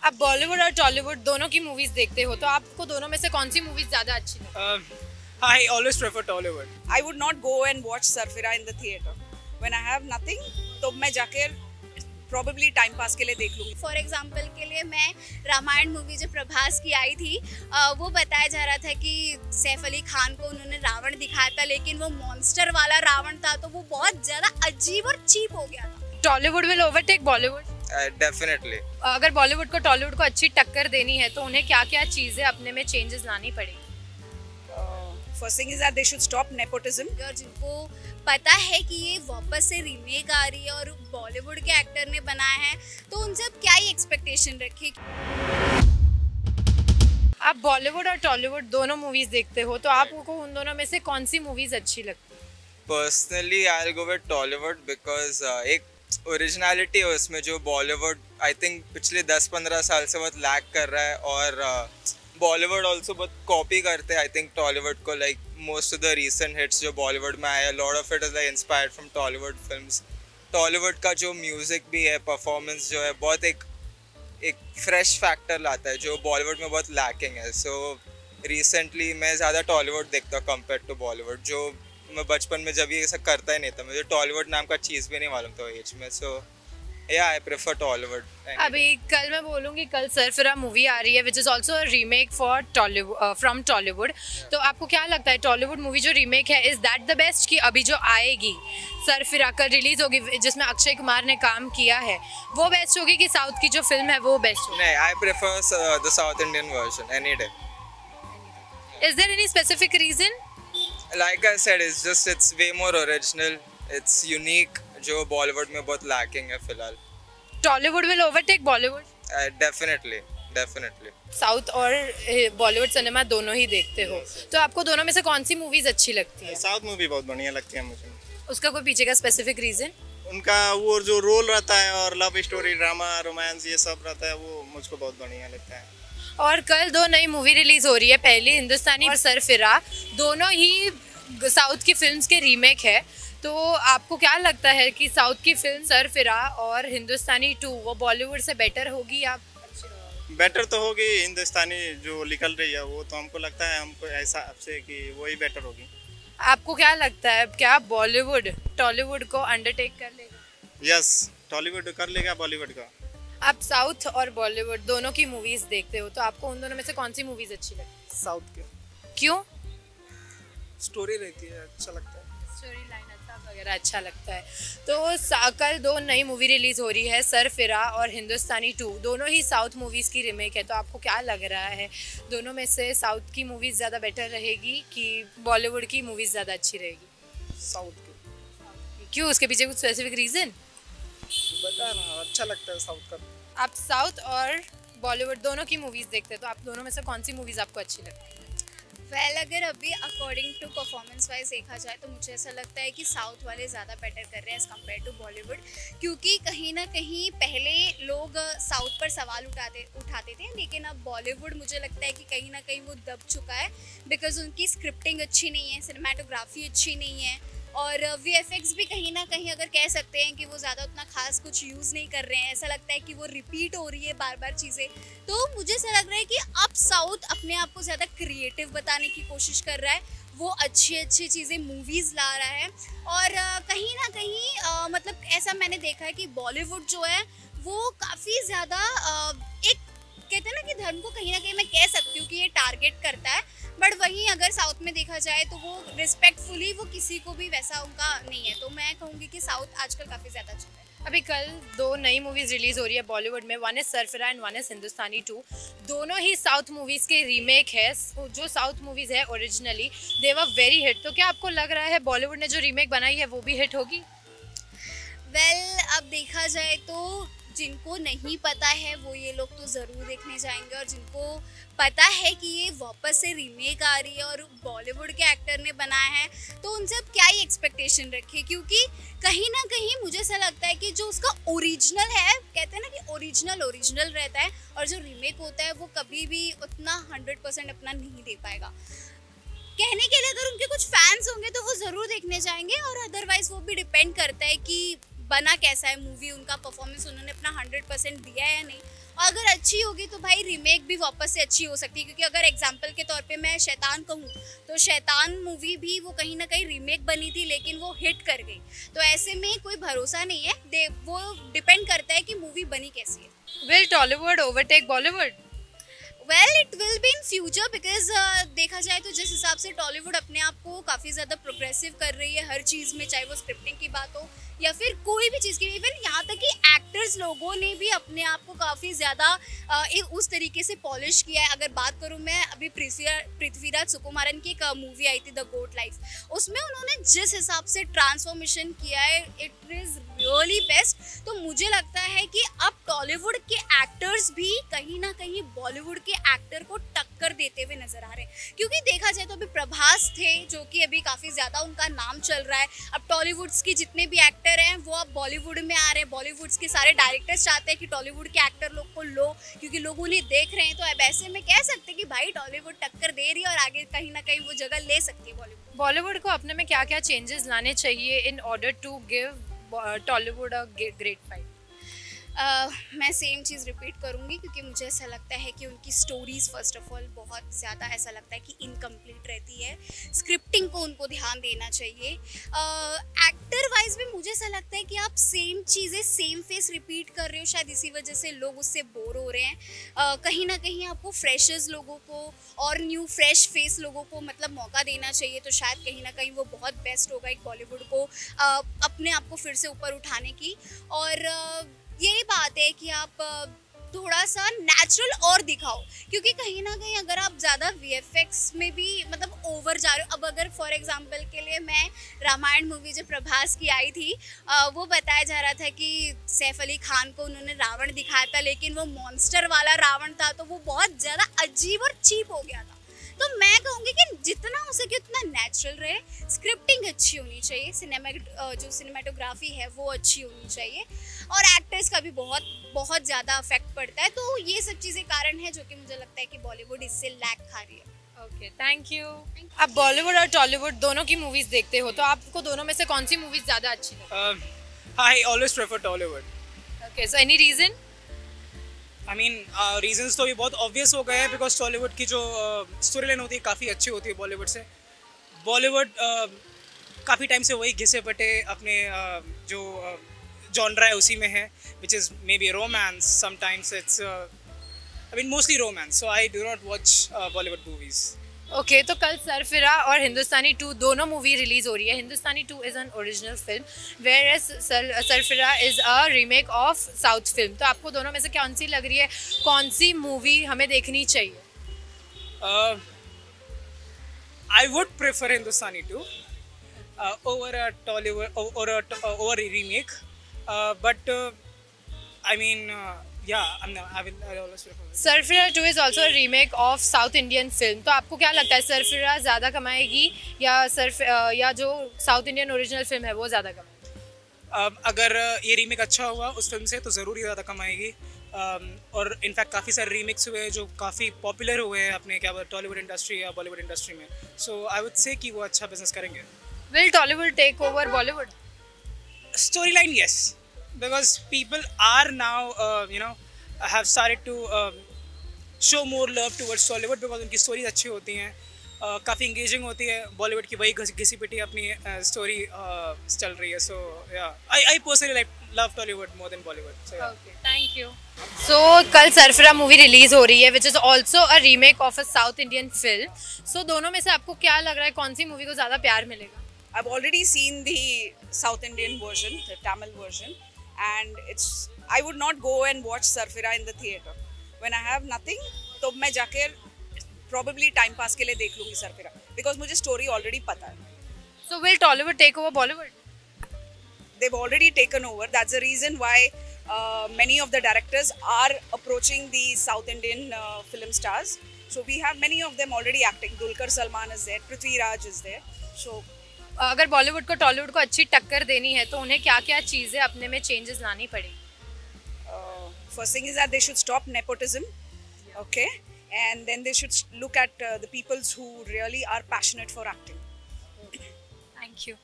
आप बॉलीवुड और टॉलीवुड दोनों की मूवीज देखते हो, तो आपको दोनों में से कौन सी मूवीज ज्यादा अच्छी लगती I always prefer Tollywood. I would not go and watch Sarfira in the theater. When I have nothing, तो मैं जाके probably time pass के लिए देख लूँगी. फॉर एग्जाम्पल के लिए मैं रामायण मूवी जो प्रभास की आई थी, वो बताया जा रहा था कि सैफ अली खान को उन्होंने रावण दिखाया था, लेकिन वो मॉन्स्टर वाला रावण था, तो वो बहुत ज़्यादा अजीब और चीप हो गया था. Tollywood will overtake Bollywood? Definitely. अगर बॉलीवुड को टॉलीवुड को अच्छी टक्कर देनी है तो उन्हें क्या क्या चीजें अपने में चेंजेस लानी पड़ेगी? First thing is that they should stop nepotism. और जिनको पता है कि ये वापस से रीमेक आ रही है और बॉलीवुड के एक्टर ने बनाया है, तो उनसे अब क्या ही एक्सपेक्टेशन रखे. आप बॉलीवुड और टॉलीवुड दोनों मूवीज देखते हो, तो आपको उन दोनों में से कौन सी मूवीज अच्छी लगती है? Personally I will go with Tollywood because एक ओरिजिनलिटी है उसमें जो बॉलीवुड आई थिंक पिछले 10-15 साल से बहुत लैक कर रहा है, और बॉलीवुड ऑल्सो बहुत कॉपी करते हैं आई थिंक टॉलीवुड को. Like most of the recent hits जो बॉलीवुड में आया, lot of it is like inspired from Tollywood films. Tollywood का जो म्यूजिक भी है, परफॉर्मेंस जो है, बहुत एक फ्रेश फैक्टर लाता है जो बॉलीवुड में बहुत लैकिंग है. सो रिसेंटली मैं ज़्यादा टॉलीवुड देखता हूँ कंपेयर टू बॉलीवुड. जो मैं बचपन में जब ये ऐसा करता ही नहीं था, मुझे टॉलीवुड नाम का चीज़ भी नहीं मालूम था एज में. सो या आई प्रेफर टॉलीवुड. अभी कल मैं बोलूँगी, कल सरफिरा मूवी आ रही है which is also remake for Tollywood from Tollywood. तो आपको क्या लगता है, टॉलीवुड मूवी जो रीमेक है इज़ दैट द बेस्ट, कि अभी जो आएगी सरफिरा कल रिलीज होगी जिसमें अक्षय कुमार ने काम किया है, वो बेस्ट होगी कि साउथ की जो फिल्म है वो बेस्ट होगी? नहीं, I prefer the South Indian version any day. Is there any specific reason? Like I said, it's way more original, it's unique, जो बॉलीवुड में बहुत lacking है फिलहाल. Tollywood will overtake Bollywood? Definitely. South और बॉलीवुड सिनेमा दोनों ही देखते हो, तो आपको दोनों में से कौन सी मूवीज अच्छी लगती है? साउथ मूवी बहुत बढ़िया लगती है मुझे. उसका कोई पीछे का स्पेसिफिक रीजन? उनका वो जो रोल रहता है और लव स्टोरी, ड्रामा, रोमांस, ये सब रहता है, वो मुझको बहुत बढ़िया लगता है. और कल दो नई मूवी रिलीज हो रही है, पहली हिंदुस्तानी और सरफिरा, दोनों ही साउथ की फिल्म्स के रीमेक है. तो आपको क्या लगता है कि साउथ की फिल्म सरफिरा और हिंदुस्तानी 2 वो बॉलीवुड से बेटर होगी या? बेटर तो होगी. हिंदुस्तानी जो निकल रही है वो तो हमको लगता है, हमको ऐसा आपसे कि वही बेटर होगी. आपको क्या लगता है, क्या बॉलीवुड टॉलीवुड को अंडरटेक कर लेगा? यस, टॉलीवुड कर लेगा बॉलीवुड का. आप साउथ और बॉलीवुड दोनों की मूवीज देखते हो, तो आपको उन दोनों में से कौन सी मूवीज अच्छी लगती है? साउथ के. क्यों? स्टोरी रहती है, अच्छा लगता है. स्टोरी लाइन वगैरह अच्छा लगता है. तो कल दो नई मूवी रिलीज हो रही है, सरफिरा और हिंदुस्तानी 2, दोनों ही साउथ मूवीज की रीमेक है. तो आपको क्या लग रहा है, दोनों में से साउथ की मूवीज ज़्यादा बेटर रहेगी कि बॉलीवुड की मूवीज ज़्यादा अच्छी रहेगी? साउथ के. क्यों, उसके पीछे कुछ स्पेसिफिक रीज़न? बता ना, अच्छा लगता है साउथ का. आप साउथ और बॉलीवुड दोनों की मूवीज देखते हैं, तो आप दोनों में से कौन सी मूवीज आपको अच्छी लगती है? अगर अभी अकॉर्डिंग टू परफॉर्मेंस वाइज देखा जाए तो मुझे ऐसा लगता है कि साउथ वाले ज़्यादा बेटर कर रहे हैं एज़ कम्पेयर टू बॉलीवुड, क्योंकि कहीं ना कहीं पहले लोग साउथ पर सवाल उठाते थे, लेकिन अब बॉलीवुड मुझे लगता है कि कहीं ना कहीं वो दब चुका है, बिकॉज उनकी स्क्रिप्टिंग अच्छी नहीं है, सिनेमाटोग्राफी अच्छी नहीं है, और VFX भी कहीं ना कहीं अगर कह सकते हैं कि वो ज़्यादा उतना खास कुछ यूज़ नहीं कर रहे हैं. ऐसा लगता है कि वो रिपीट हो रही है बार बार चीज़ें. तो मुझे ऐसा लग रहा है कि अब साउथ अपने आप को ज़्यादा क्रिएटिव बताने की कोशिश कर रहा है, वो अच्छी चीज़ें मूवीज़ ला रहा है, और कहीं ना कहीं मतलब ऐसा मैंने देखा है कि बॉलीवुड जो है वो काफ़ी ज़्यादा एक कहते हैं ना कि धर्म को कहीं ना कहीं मैं कह सकती हूँ कि ये टारगेट करता है, बट वहीं अगर साउथ में देखा जाए तो वो रिस्पेक्टफुली वो किसी को भी वैसा उनका नहीं है. तो मैं कहूँगी कि साउथ आजकल काफ़ी ज़्यादा चल रहा है. अभी कल दो नई मूवीज रिलीज हो रही है बॉलीवुड में, one is Sarfira and one is Hindustani 2. दोनों ही साउथ मूवीज के रीमेक है. जो साउथ मूवीज है originally they were very hit. तो क्या आपको लग रहा है बॉलीवुड ने जो रीमेक बनाई है वो भी हिट होगी? अब देखा जाए तो जिनको नहीं पता है वो ये लोग तो ज़रूर देखने जाएंगे, और जिनको पता है कि ये वापस से रीमेक आ रही है और बॉलीवुड के एक्टर ने बनाया है, तो उनसे अब क्या ही एक्सपेक्टेशन रखे, क्योंकि कहीं ना कहीं मुझे ऐसा लगता है कि जो उसका ओरिजिनल है, कहते हैं ना कि ओरिजिनल रहता है, और जो रीमेक होता है वो कभी भी उतना 100% अपना नहीं दे पाएगा. कहने के लिए अगर उनके कुछ फैंस होंगे तो वो ज़रूर देखने जाएंगे, और अदरवाइज़ वो भी डिपेंड करता है कि बना कैसा है मूवी, उनका परफॉर्मेंस उन्होंने अपना 100% दिया है या नहीं. और अगर अच्छी होगी तो भाई रीमेक भी वापस से अच्छी हो सकती है, क्योंकि अगर एग्जांपल के तौर पे मैं शैतान कहूँ तो शैतान मूवी भी वो कहीं ना कहीं रीमेक बनी थी लेकिन वो हिट कर गई। तो ऐसे में कोई भरोसा नहीं है, वो डिपेंड करता है कि मूवी बनी कैसी है। Will Tollywood overtake Bollywood? Well it will be in future, because देखा जाए तो जिस हिसाब से टॉलीवुड अपने आप को काफ़ी ज़्यादा प्रोग्रेसिव कर रही है हर चीज़ में, चाहे वो स्क्रिप्टिंग की बात हो या फिर कोई भी चीज़ की, इवन यहाँ तक कि एक्टर्स लोगों ने भी अपने आप को काफ़ी ज़्यादा उस तरीके से पॉलिश किया है। अगर बात करूँ मैं अभी पृथ्वीराज सुकुमारन की एक मूवी आई थी द गोट लाइफ, उसमें उन्होंने जिस हिसाब से ट्रांसफॉर्मेशन किया है इट इज़ रियली बेस्ट। तो मुझे लगता है कि अब टॉलीवुड के एक्टर्स भी कहीं ना कहीं बॉलीवुड के एक्टर को टक्कर देते हुए नजर आ रहे हैं, क्योंकि देखा जाए तो अभी प्रभास थे जो कि अभी काफ़ी ज़्यादा उनका नाम चल रहा है। अब टॉलीवुड्स के जितने भी एक्टर हैं वो अब बॉलीवुड में आ रहे हैं, बॉलीवुड्स के सारे डायरेक्टर्स चाहते हैं कि टॉलीवुड के एक्टर लोग को लो, क्योंकि लोग उन्हें देख रहे हैं। तो अब ऐसे में कह सकते हैं कि भाई टॉलीवुड टक्कर दे रही है और आगे कहीं ना कहीं वो जगह ले सकती है बॉलीवुड को अपने में क्या क्या चेंजेस लाने चाहिए in order to give Tollywood a great fight? मैं सेम चीज़ रिपीट करूँगी, क्योंकि मुझे ऐसा लगता है कि उनकी स्टोरीज़ फर्स्ट ऑफ ऑल बहुत ज़्यादा ऐसा लगता है कि इनकम्प्लीट रहती है। स्क्रिप्टिंग को उनको ध्यान देना चाहिए। एक्टर वाइज भी मुझे ऐसा लगता है कि आप सेम चीज़ें सेम फेस रिपीट कर रहे हो, शायद इसी वजह से लोग उससे बोर हो रहे हैं। कहीं ना कहीं आपको फ्रेशर्स लोगों को और न्यू फ्रेश फेस लोगों को मतलब मौका देना चाहिए, तो शायद कहीं ना कहीं वो बहुत बेस्ट होगा एक बॉलीवुड को अपने आप को फिर से ऊपर उठाने की। और यही बात है कि आप थोड़ा सा नेचुरल और दिखाओ, क्योंकि कहीं ना कहीं अगर आप ज़्यादा VFX में भी मतलब ओवर जा रहे हो। अब अगर फॉर एग्जांपल के लिए मैं रामायण मूवी जो प्रभास की आई थी, वो बताया जा रहा था कि सैफ अली खान को उन्होंने रावण दिखाया था, लेकिन वो मॉन्स्टर वाला रावण था, तो वो बहुत ज़्यादा अजीब और चीप हो गया था। तो मैं कहूँगी कि जितना हो सके उतना नेचुरल रहे, स्क्रिप्टिंग अच्छी होनी चाहिए, जो सिनेमेटोग्राफी है वो अच्छी होनी चाहिए, और एक्टर्स का भी बहुत ज़्यादा इफेक्ट पड़ता है। तो ये सब चीज़ें कारण है जो कि मुझे लगता है कि बॉलीवुड इससे लैग खा रही है। Okay, thank you. आप बॉलीवुड और टॉलीवुड दोनों की मूवीज़ देखते हो, तो आपको दोनों में से कौन सी मूवीज़ ज़्यादा अच्छी लगती है? I always prefer Tollywood. Okay, so any reason? I mean reasons तो भी बहुत ऑब्वियस हो गए हैं, बिकॉज टॉलीवुड की जो स्टोरी लाइन होती है काफ़ी अच्छी होती है बॉलीवुड से। बॉलीवुड काफ़ी टाइम से वही घिसे पटे अपने जो जॉनरा है उसी में है, which is may be romance, sometimes it's I mean mostly romance, so I do not watch Bollywood movies. Okay, तो कल सरफिरा और हिंदुस्तानी 2 दोनों मूवी रिलीज हो रही है। Hindustani 2 is an original film, whereas Sarfira is a remake of South film. तो आपको दोनों में से कौन सी लग रही है, कौन सी मूवी हमें देखनी चाहिए? I would prefer Hindustani 2 over a Tollywood over a remake, but I mean I will always prefer it. Sarfira 2 is also a remake of south Indian film. तो आपको क्या लगता है, सरफिरा ज़्यादा कमाएगी या जो साउथ इंडियन ओरिजिनल फिल्म है वो ज़्यादा कमाएगी? अगर ये रीमेक अच्छा हुआ उस फिल्म से तो ज़रूर ही ज़्यादा कमाएगी, और इनफैक्ट काफ़ी सारे रीमेक्स हुए हैं जो काफ़ी पॉपुलर हुए हैं अपने टॉलीवुड इंडस्ट्री या बॉलीवुड इंडस्ट्री में। सो आई वुड से कि वो अच्छा बिजनेस करेंगे। Will Tollywood take over Bollywood? Story line, yes, because people are now have started to show more love towards Tollywood because उनकी स्टोरीज अच्छी होती हैं, काफ़ी इंगेजिंग होती है। बॉलीवुड की वही घिसी पिटी अपनी स्टोरी चल रही है। So I personally love Tollywood more than Bollywood. Okay, thank you. So कल सरफिरा मूवी रिलीज हो रही है, which is also a remake of a South Indian film. So दोनों में से आपको क्या लग रहा है, कौन सी मूवी को ज़्यादा प्यार मिलेगा? I've already seen the South Indian version, the Tamil version, and I would not go and watch Sarfira in the theater. When I have nothing, तो मैं जाके probably time pass के लिए देख लूँगी Sarfira, because मुझे story already पता है। So will Tollywood take over Bollywood? They've already taken over. That's the reason why many of the directors are approaching the South Indian film stars. So we have many of them already acting. Dulquer Salman is there, Prithviraj is there. So अगर बॉलीवुड को टॉलीवुड को अच्छी टक्कर देनी है तो उन्हें क्या क्या चीज़ें अपने में चेंजेस लानी पड़ेगी? first thing is that they should stop nepotism, okay, and then they should look at the peoples who really are passionate for acting. Thank you.